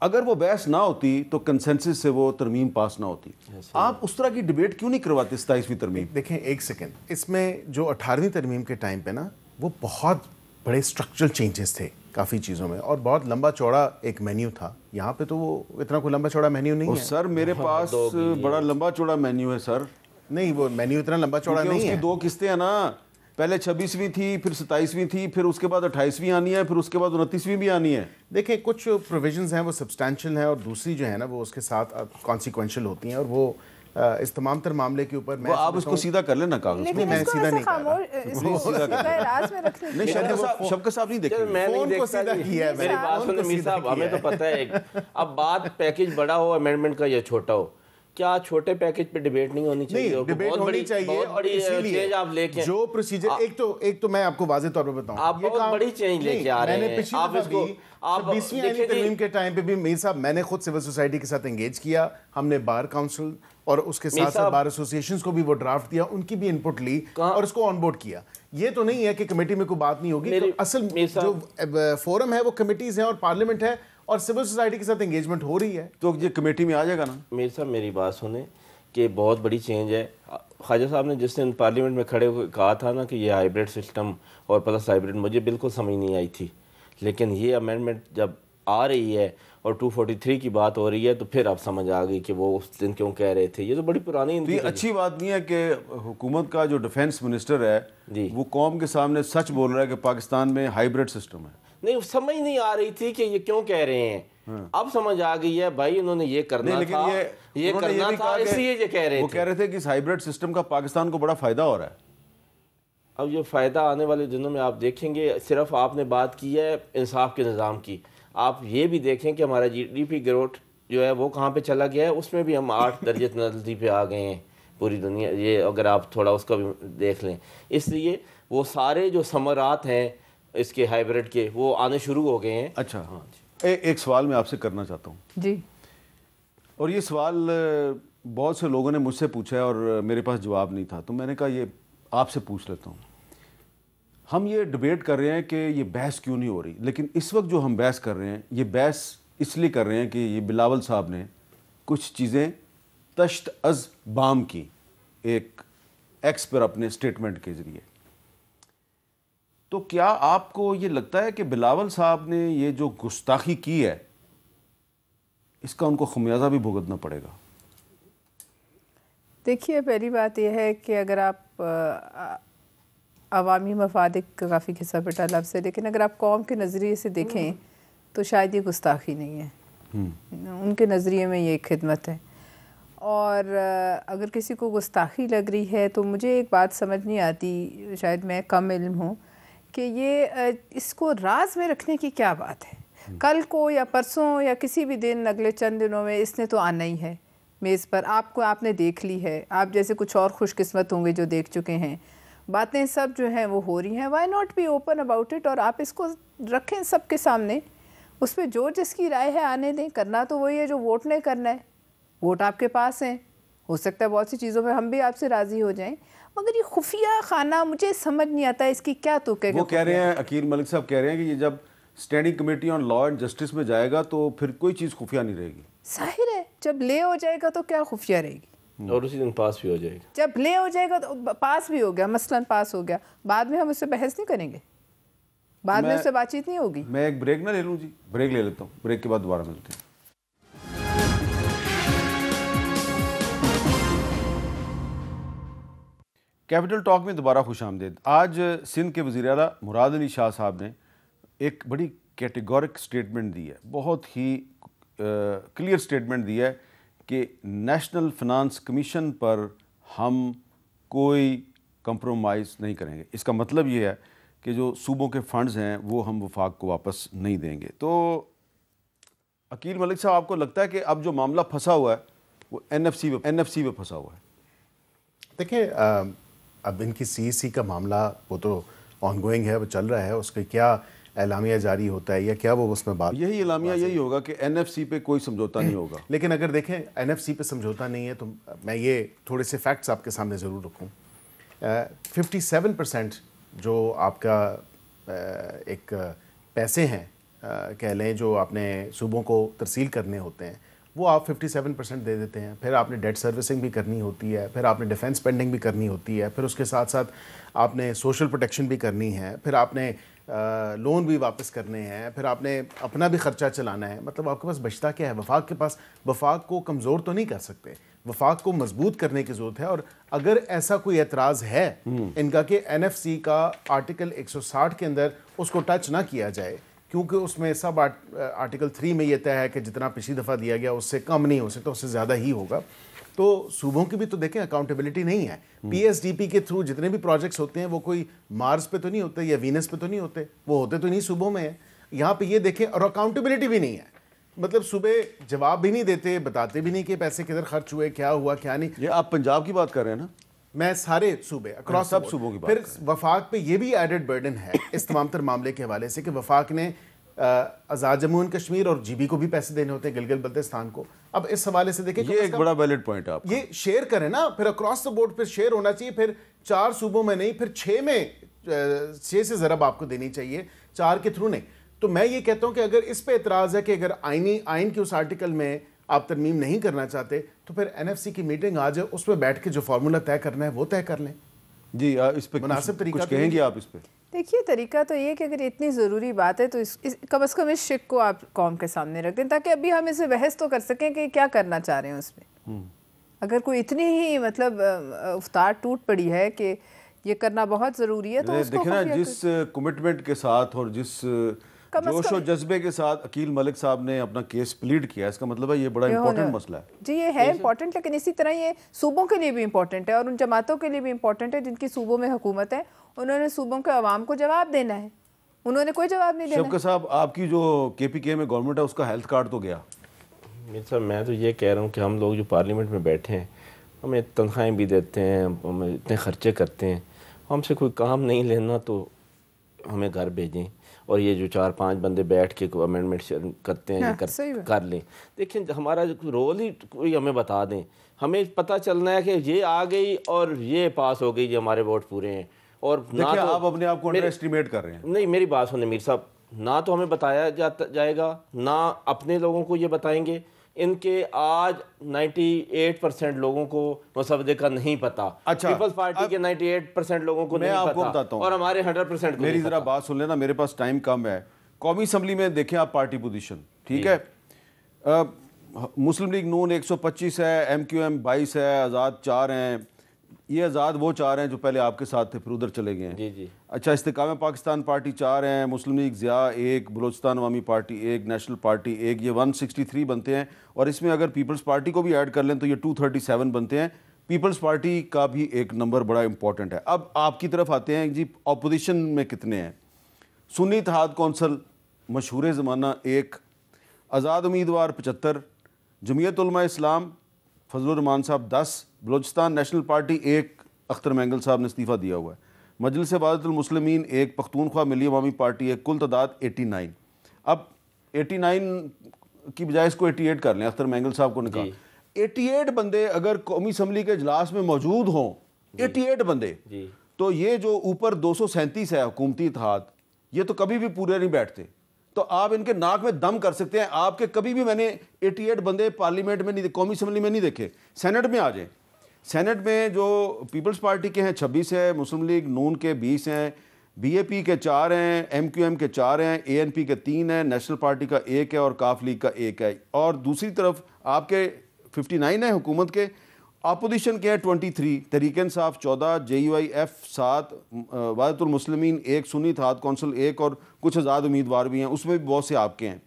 اگر وہ بحث نہ ہوتی تو کنسنسس سے وہ ترمیم پاس نہ ہوتی. آپ اس طرح کی ڈیبیٹ کیوں نہیں کرواتے 27ویں ترمیم؟ دیکھیں ایک سیکنڈ, اس میں جو 18ویں ترمیم کے ٹائم پہ نا وہ بہت بڑے اسٹرکچرل چینجز تھے کافی چیزوں میں, اور بہت لمبا چوڑا ایک مینیو تھا. یہاں پہ تو وہ اتنا کوئی لمبا چوڑا مینیو نہیں ہے. سر میرے پاس بڑا لمبا چوڑا مینیو ہے سر. نہیں, وہ مینیو اتنا لمبا چوڑا نہیں ہے. اس کی 2 قسطیں ہیں نا, پہلے 26ویں تھی, پھر 27ویں تھی, پھر اس کے بعد 28ویں آنی ہے, پھر اس کے بعد 29ویں بھی آنی ہے. دیکھیں کچھ پروویژنز ہیں وہ سبسٹینشیل ہیں, اور دوسری جو ہے نا وہ اس کے ساتھ کانسیکوینشل ہوتی ہیں, اور وہ اس تمام تر معاملے کے اوپر وہ آپ اس کو سیدھا کر لینا کاغذ میں سیدھا نہیں کر رہا. شفقت صاحب نہیں دیکھیں, میں نہیں دیکھتا. میری بات سنیں میر صاحب, ہمیں تو پتہ ہے اب بات پیکج بڑا ہو امینڈمنٹ کا یا چھوٹا ہو, کیا چھوٹے پیکج پہ ڈیبیٹ نہیں ہونی چاہیے؟ ڈیبیٹ ہونی چاہیے, اور اسی لیے جو پروسیجر ایک تو میں آپ کو واضح طور پر بتاؤں, آپ بہت بڑی چینج لے کے آ رہے ہیں. آپ اس کو 26ویں آئینی ترمیم کے ٹائم پہ بھی میر صاحب میں نے خود سول سوسائٹی کے ساتھ انگیج کیا, ہم نے بار کاؤنسل اور اس کے ساتھ ساتھ بار ایسوسیشنز کو بھی وہ ڈرافٹ دیا, ان کی بھی انپٹ لی اور اس کو آن بورڈ کیا. یہ تو نہیں ہے کہ کمیٹی میں کوئی بات نہیں ہوگی. اصل جو فورم ہے وہ کمیٹیز ہیں اور پارلیمنٹ ہے, اور سول سوسائٹی کے ساتھ انگیجمنٹ ہو رہی ہے, تو یہ کمیٹی میں آ جائے گا نا. میر صاحب میری بات سنیں کہ بہت بڑی چینج ہے. خواجہ صاحب نے جس دن پارلیمنٹ میں کھڑے ہوئے کہا تھا نا کہ یہ ہائیبریڈ سسٹم اور پلس ہائیبریڈ, مجھے بالکل سمجھ نہیں آئی تھی, لیکن یہ امینڈمنٹ جب آ رہی ہے اور 243 کی بات ہو رہی ہے تو پھر اب سمجھ آ گئی کہ وہ اس دن کیوں کہہ رہے تھے. یہ تو بڑی پرانی یہ اچھی بات نہیں ہے کہ حکومت کا جو ڈیفینس منسٹر ہے وہ قوم کے سامنے سچ بول رہا ہے کہ پاکستان میں ہائیبریڈ سسٹم ہے. نہیں, سمجھ نہیں آ رہی تھی کہ یہ کیوں کہہ رہے ہیں, اب سمجھ آ گئی ہے بھائی, انہوں نے یہ کرنا تھا, یہ کرنا تھا, اس لیے یہ کہہ رہے تھے. وہ کہہ رہے تھے کہ اس ہائیبریڈ سسٹم کا پاکستان کو بڑا فائدہ ہو رہا ہے. اب یہ فائدہ آنے والے دنوں میں آپ دیکھیں گے. صرف آپ نے بات کی ہے انصاف کے نظام کی, آپ یہ بھی دیکھیں کہ ہمارا جی ڈی پی گروتھ جو ہے وہ کہاں پہ چلا گیا ہے. اس میں بھی ہم 8 درجے تنزلی پہ آ گئے ہیں پوری دنیا, یہ اگر آپ تھوڑا اس کا بھی دیکھ لیں. اس لیے وہ سارے جو ثمرات ہیں اس کے ہائیبریڈ کے وہ آنے شروع ہو گئے ہیں. اچھا ہاں, ایک سوال میں آپ سے کرنا چاہتا ہوں جی, اور یہ سوال بہت سے لوگوں نے مجھ سے پوچھا ہے اور میرے پاس جواب نہیں تھا, تو میں نے کہا یہ آپ سے پوچھ لیتا ہوں. ہم یہ ڈیبیٹ کر رہے ہیں کہ یہ بحث کیوں نہیں ہو رہی, لیکن اس وقت جو ہم بحث کر رہے ہیں یہ بحث اس لیے کر رہے ہیں کہ یہ بلاول صاحب نے کچھ چیزیں تشت از بام کی ایک ایکس پر اپنے سٹیٹمنٹ کے ذریعے. تو کیا آپ کو یہ لگتا ہے کہ بلاول صاحب نے یہ جو گستاخی کی ہے اس کا ان کو خمیازہ بھی بھگتنا پڑے گا؟ دیکھیے پہلی بات یہ ہے کہ اگر آپ عوامی مفاد کا کافی حصہ پٹا لفظ ہے, لیکن اگر آپ قوم کے نظریے سے دیکھیں تو شاید یہ گستاخی نہیں ہے, ان کے نظریے میں یہ ایک خدمت ہے. اور اگر کسی کو گستاخی لگ رہی ہے تو مجھے ایک بات سمجھ نہیں آتی, شاید میں کم علم ہوں, کہ یہ اس کو راز میں رکھنے کی کیا بات ہے. کل کو یا پرسوں یا کسی بھی دن اگلے چند دنوں میں اس نے تو آنا ہی ہے میز پر, آپ نے دیکھ لی ہے, آپ جیسے کچھ اور خوش قسمت ہوں گے جو دیکھ چکے ہیں. باتیں سب جو ہیں وہ ہو رہی ہیں, why not be open about it, اور آپ اس کو رکھیں سب کے سامنے, اس پہ جو جس کی رائے ہے آنے دیں. کرنا تو وہی ہے جو ووٹ نے کرنا ہے, ووٹ آپ کے پاس ہیں, ہو سکتا ہے بہت سی چیزوں پہ ہم بھی آپ سے راضی ہو جائیں, مگر یہ خفیہ خانہ مجھے سمجھ نہیں آتا اس کی کیا تو وہ کہہ رہے ہیں, عقیل ملک صاحب کہہ رہے ہیں کہ یہ جب standing committee on law and justice میں جائے گا تو پھر کوئی چیز خفیہ نہیں رہے گی. ظاہر ہے جب لے ہو جائے گا تو کیا خفیہ رہے گی, اور اسی دن پاس بھی ہو جائے گا. جب لے ہو جائے گا تو پاس بھی ہو گیا, مثلاً پاس ہو گیا, بعد میں ہم اس سے بحث نہیں کریں گے, بعد میں اس سے بات چیت نہیں ہوگی. میں ایک بریک نہ لے لوں جی, بریک لے لیتا ہوں, بریک کے بعد دوبارہ ملتے ہیں. کیپٹل ٹاک میں دوبارہ خوش آمدید. آج سندھ کے وزیر اعلیٰ مراد علی شاہ صاحب نے ایک بڑی کیٹیگورک سٹیٹمنٹ دی ہے, بہت ہی کلیئر سٹیٹمنٹ دی ہے کہ نیشنل فنانس کمیشن پر ہم کوئی کمپرومائز نہیں کریں گے. اس کا مطلب یہ ہے کہ جو صوبوں کے فنڈز ہیں وہ ہم وفاق کو واپس نہیں دیں گے. تو عقیل ملک صاحب, آپ کو لگتا ہے کہ اب جو معاملہ پھنسا ہوا ہے وہ این ایف سی پہ پھنسا ہوا ہے؟ دیکھیں, اب ان کی سی سی کا معاملہ وہ تو آن گوئنگ ہے, وہ چل رہا ہے, اس کا کیا اعلامیہ جاری ہوتا ہے یا کیا وہ اس میں بات, یہی اعلامیہ یہی ہوگا کہ این ایف سی پہ کوئی سمجھوتا نہیں ہوگا. لیکن اگر دیکھیں این ایف سی پہ سمجھوتا نہیں ہے تو میں یہ تھوڑے سے فیکٹس آپ کے سامنے ضرور رکھوں. 57% جو آپ کا ایک پیسے ہیں کہہ لیں جو آپ نے صوبوں کو ترسیل کرنے ہوتے ہیں وہ آپ 57% دے دیتے ہیں. پھر آپ نے ڈیٹ سروسنگ بھی کرنی ہوتی ہے, پھر آپ نے ڈیفینس اسپینڈنگ بھی کرنی ہوتی ہے, پھر اس کے ساتھ ساتھ آپ نے سوشل پروٹیکشن بھی کرنی ہے, پھر آپ نے لون بھی واپس کرنے ہیں, پھر آپ نے اپنا بھی خرچہ چلانا ہے. مطلب آپ کے پاس بچتا کیا ہے؟ وفاق کے پاس, وفاق کو کمزور تو نہیں کر سکتے, وفاق کو مضبوط کرنے کی ضرورت ہے. اور اگر ایسا کوئی اعتراض ہے ان کا کہ این ایف سی کا آرٹیکل 160 کے اندر اس کو ٹچ نہ کیا جائے, کیونکہ اس میں سب آرٹیکل 3 میں یہ طے ہے کہ جتنا پچھلی دفعہ دیا گیا اس سے کم نہیں ہو سکتا, اس سے زیادہ ہی ہوگا. تو صوبوں کی بھی تو دیکھیں اکاؤنٹیبلٹی نہیں ہے. پی ایس ڈی پی کے تھرو جتنے بھی پروجیکٹس ہوتے ہیں وہ کوئی مارس پہ تو نہیں ہوتے یا وینس پہ تو نہیں ہوتے, وہ ہوتے تو نہیں صوبوں میں ہیں. یہاں پہ یہ دیکھیں, اور اکاؤنٹیبلٹی بھی نہیں ہے, مطلب صوبے جواب بھی نہیں دیتے, بتاتے بھی نہیں کہ پیسے کدھر خرچ ہوئے, کیا ہوا کیا نہیں. یہ آپ پنجاب کی بات کر رہے ہیں نا؟ میں سارے صوبے اکراس سب صوبوں کی بات. پھر وفاق پہ یہ بھی ایڈڈ برڈن ہے اس تمام تر معاملے کے حوالے سے کہ وفاق نے آزاد جموں اینڈ کشمیر اور جی بی کو بھی پیسے دینے ہوتے ہیں, گلگت بلتستان کو. اب اس حوالے سے دیکھیں یہ ایک بڑا ویلڈ پوائنٹ ہے آپ کا. یہ شیئر کریں نا, پھر اکراس دا بورڈ پھر شیئر ہونا چاہیے. پھر 4 صوبوں میں نہیں, پھر 6 میں 6 سے ضرب آپ کو دینی چاہیے, 4 کے تھرو نہیں. تو میں یہ کہتا ہوں کہ اگر اس پہ اعتراض ہے کہ اگر آئین کے اس آرٹیکل میں آپ ترمیم نہیں کرنا چاہتے تو پھر این ایف سی کی میٹنگ آ جائے, اس پہ بیٹھ کے جو فارمولہ طے کرنا ہے وہ طے کر لیں. جی اس پہ مناسب طریقہ کچھ کہیں گے آپ اس پہ؟ دیکھیے طریقہ تو یہ کہ اگر اتنی ضروری بات ہے تو کم از کم اس شک کو آپ قوم کے سامنے رکھ دیں تاکہ ابھی ہم اسے بحث تو کر سکیں کہ کیا کرنا چاہ رہے ہیں اس میں. اگر کوئی اتنی ہی مطلب افطار ٹوٹ پڑی ہے کہ یہ کرنا بہت ضروری ہے تو اس کو دیکھیں نا, جس کمٹمنٹ کے ساتھ اور جس جوش و جذبے کے ساتھ عقیل ملک صاحب نے اپنا کیس پلیڈ کیا, اس کا مطلب ہے یہ بڑا امپورٹنٹ مسئلہ ہے. جی یہ ہے امپورٹنٹ, لیکن اسی طرح یہ صوبوں کے لیے بھی امپورٹنٹ ہے اور ان جماعتوں کے لیے بھی امپورٹنٹ ہے جن کی صوبوں میں حکومت ہے. انہوں نے صوبوں کے عوام کو جواب دینا ہے, انہوں نے کوئی جواب نہیں دینا. شفقت صاحب, آپ کی جو کے پی کے میں گورنمنٹ ہے اس کا ہیلتھ کارڈ تو گیا. صاحب میں تو یہ کہہ رہا ہوں کہ ہم لوگ جو پارلیمنٹ میں بیٹھے ہیں ہمیں تنخواہیں بھی دیتے ہیں, ہم اتنے خرچے کرتے ہیں, ہم سے کوئی کام نہیں لینا تو ہمیں گھر بھیجیں, اور یہ جو 4-5 بندے بیٹھ کے کوئی امینڈمنٹ کرتے ہیں کر لیں. دیکھیں ہمارا رول ہی کوئی ہمیں بتا دیں, ہمیں پتہ چلنا ہے کہ یہ آ گئی اور یہ پاس ہو گئی, یہ ہمارے ووٹ پورے ہیں. اور دیکھیں آپ اپنے آپ کو انڈر ایسٹیمیٹ کر رہے ہیں. نہیں میری بات سنیں میر صاحب, نہ تو ہمیں بتایا جائے گا, نہ اپنے لوگوں کو یہ بتائیں گے. ان کے آج 98% لوگوں کو مسودے کا نہیں پتا. پیپلز پارٹی کے 98% لوگوں کو نہیں پتا, میں آپ کو بتاتا ہوں, اور ہمارے 100% کو. میری ذرا بات سن لینا, میرے پاس ٹائم کم ہے. قومی اسمبلی میں دیکھیں آپ پارٹی پوزیشن, ٹھیک ہے, مسلم لیگ نون 125 ہے, ایم کیو ایم 22 ہے, آزاد 4 ہیں. یہ آزاد وہ 4 ہیں جو پہلے آپ کے ساتھ تھے پھر ادھر چلے گئے ہیں. جی جی. اچھا, استحکام پاکستان پارٹی 4 ہیں, مسلم لیگ ضیاء 1, بلوچستان عوامی پارٹی 1, نیشنل پارٹی 1, یہ 163 بنتے ہیں. اور اس میں اگر پیپلز پارٹی کو بھی ایڈ کر لیں تو یہ 237 بنتے ہیں. پیپلز پارٹی کا بھی ایک نمبر بڑا امپورٹنٹ ہے. اب آپ کی طرف آتے ہیں جی, اپوزیشن میں کتنے ہیں؟ سنی اتحاد کونسل مشہور زمانہ 1, آزاد امیدوار 75, جمعیت علماء اسلام فضل الرحمان صاحب 10, بلوچستان نیشنل پارٹی 1, اختر مینگل صاحب نے استعفیٰ دیا ہوا ہے, مجلس وحدت المسلمین 1, پختونخوا ملی عوامی پارٹی 1, کل تعداد 89. اب 89 کی بجائے اس کو 88 کر لیں, اختر مینگل صاحب کو نکال. 88 بندے اگر قومی اسمبلی کے اجلاس میں موجود ہوں 88 بندے تو یہ جو اوپر 237 ہے حکومتی اتحاد یہ تو کبھی بھی پورے نہیں بیٹھتے. تو آپ ان کے ناک میں دم کر سکتے ہیں. آپ کے کبھی بھی میں نے 88 بندے پارلیمنٹ میں نہیں, قومی اسمبلی میں نہیں دیکھے. سینٹ میں آ جائیں, سینٹ میں جو پیپلز پارٹی کے ہیں 26 ہیں, مسلم لیگ نون کے 20 ہیں, بی اے پی کے 4 ہیں, ایم کیو ایم کے 4 ہیں, اے این پی کے 3 ہیں, نیشنل پارٹی کا 1 ہے اور کاف لیگ کا 1 ہے. اور دوسری طرف آپ کے 59 ہیں حکومت کے, اپوزیشن کے ہیں 23, تحریک انصاف 14, جے یو آئی ایف 7, وحدت المسلمین 1, سنی اتحاد کونسل 1 اور کچھ آزاد امیدوار بھی ہیں, اس میں بھی بہت سے آپ کے ہیں.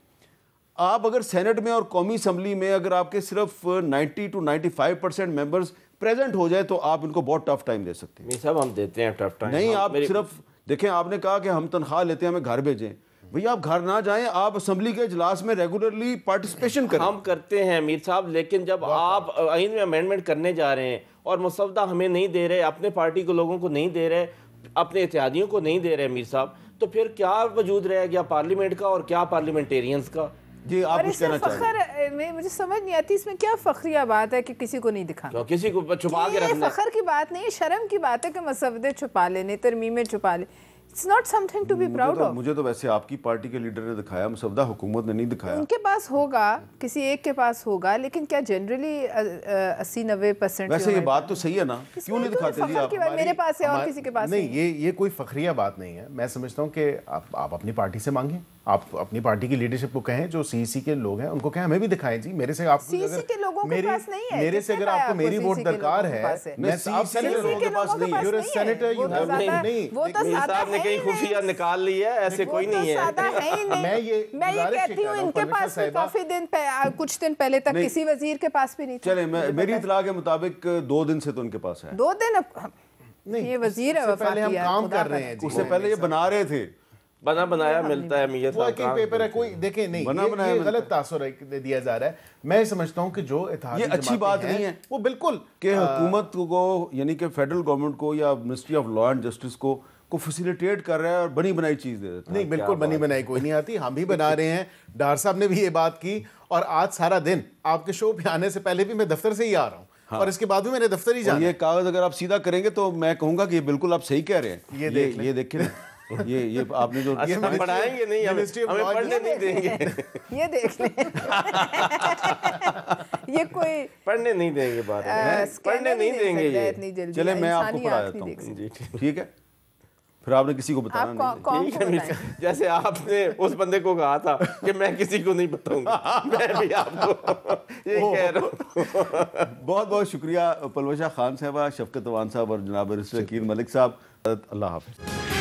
آپ اگر سینٹ میں اور قومی اسمبلی میں اگر آپ کے صرف 90 to 95% ممبرز پریزنٹ ہو جائے تو آپ ان کو بہت ٹف ٹائم دے سکتے ہیں. صاحب ہم دیتے ہیں ٹف ٹائم نہیں, آپ صرف دیکھیں, آپ نے کہا کہ ہم تنخواہ لیتے ہیں ہمیں گھر بھیجیں. بھئی آپ گھر نہ جائیں, آپ اسمبلی کے اجلاس میں ریگولرلی پارٹیسپیشن کریں. ہم کرتے ہیں امیر صاحب, لیکن جب آپ آئین میں امینڈمنٹ کرنے جا رہے ہیں اور مسودہ ہمیں نہیں دے رہے, اپنے پارٹی کے لوگوں کو نہیں دے رہے, اپنے اتحادیوں کو نہیں دے رہے امیر صاحب, تو پھر کیا وجود رہے گیا پارلیمنٹ کا اور کیا پارلیمنٹیرینز کا؟ جی آپ کچھ کہنا چاہیں گے؟ مجھے سمجھ نہیں آتی اس میں کیا فخریہ بات ہے کہ کسی کو نہیں دکھانا, کسی کو چھپا کے رکھنا. فخر کی بات نہیں, شرم کی بات ہے کہ مسودے چھپا لینے, ترمیمیں چھپا لیں. It's not something to be proud of. مجھے تو ویسے آپ کی پارٹی کے لیڈر نے دکھایا مسودہ, حکومت نے نہیں دکھایا. ان کے پاس ہوگا, کسی ایک کے پاس ہوگا, لیکن کیا جنرلی 80-90% ویسے یہ بات تو صحیح ہے نا, کیوں نہیں دکھاتے جی آپ؟ میرے پاس ہے اور کسی کے پاس نہیں. یہ کوئی فخریہ بات نہیں ہے. میں سمجھتا ہوں کہ آپ اپنی پارٹی سے مانگیں, آپ اپنی پارٹی کی لیڈرشپ کو کہیں, جو سی سی کے لوگ ہیں ان کو کہیں ہمیں بھی دکھائیں. جی میرے سے آپ سی سی کے لوگوں کے پاس نہیں ہے, میرے سے اگر آپ کو میری ووٹ درکار ہے, میں سی سی کے لوگوں کے پاس نہیں ہے. You are senator, you have نہیں. وہ تو صاحب نے کہیں خفیہ نکال لیا ہے, ایسے کوئی نہیں ہے. میں یہ کہتی ہوں ان کے پاس کافی دن, کچھ دن پہلے تک کسی وزیر کے پاس بھی نہیں تھا. چلیں, میری اطلاع کے مطابق 2 دن سے تو ان کے پاس ہے. 2 دن یہ وزیر ہے, پہلے ہم کام کر رہے ہیں, اس سے پہلے یہ بنا رہے تھے. بنایا ملتا ہے میت وہ ایک پیپر ہے, کوئی دیکھیں نہیں, یہ غلط تاثر دیا جا رہا ہے. میں سمجھتا ہوں کہ جو اتحادی یہ اچھی بات نہیں ہے وہ بالکل کہ حکومت کو یعنی کہ فیڈرل گورنمنٹ کو یا ministry of law and justice کو فیسیلیٹیٹ کر رہا ہے اور بنی بنائی چیز دے دیتا ہے. نہیں, بالکل بنی بنائی کوئی نہیں آتی, ہم بھی بنا رہے ہیں. ڈار صاحب نے بھی یہ بات کی, اور آج سارا دن آپ کے شو پہ آنے سے پہلے بھی میں دفتر سے ہی آ رہا ہوں, اور اس کے بعد بھی میں نے دفتر ہی جانا. یہ کاغذ اگر آپ سیدھا کریں گے تو میں کہوں گا کہ یہ بالکل آپ صحیح کہہ رہے ہیں. یہ دیکھیں یہ آپ نے جو پڑھائیں گے نہیں, ہمیں پڑھنے نہیں دیں گے. یہ دیکھ لیں, یہ کوئی پڑھنے نہیں دیں گے, بات پڑھنے نہیں دیں گے یہ. چلیں میں آپ کو پڑھا دیتا ہوں, ٹھیک ہے؟ پھر آپ نے کسی کو بتانا نہیں. جیسے آپ نے اس بندے کو کہا تھا کہ میں کسی کو نہیں بتاؤں گا, میں بھی آپ کو یہ کہہ رہا ہوں. بہت بہت شکریہ پلوشہ خان صاحبہ, شفقت اوان صاحب اور جناب رسول حکیم ملک صاحب. اللہ حافظ.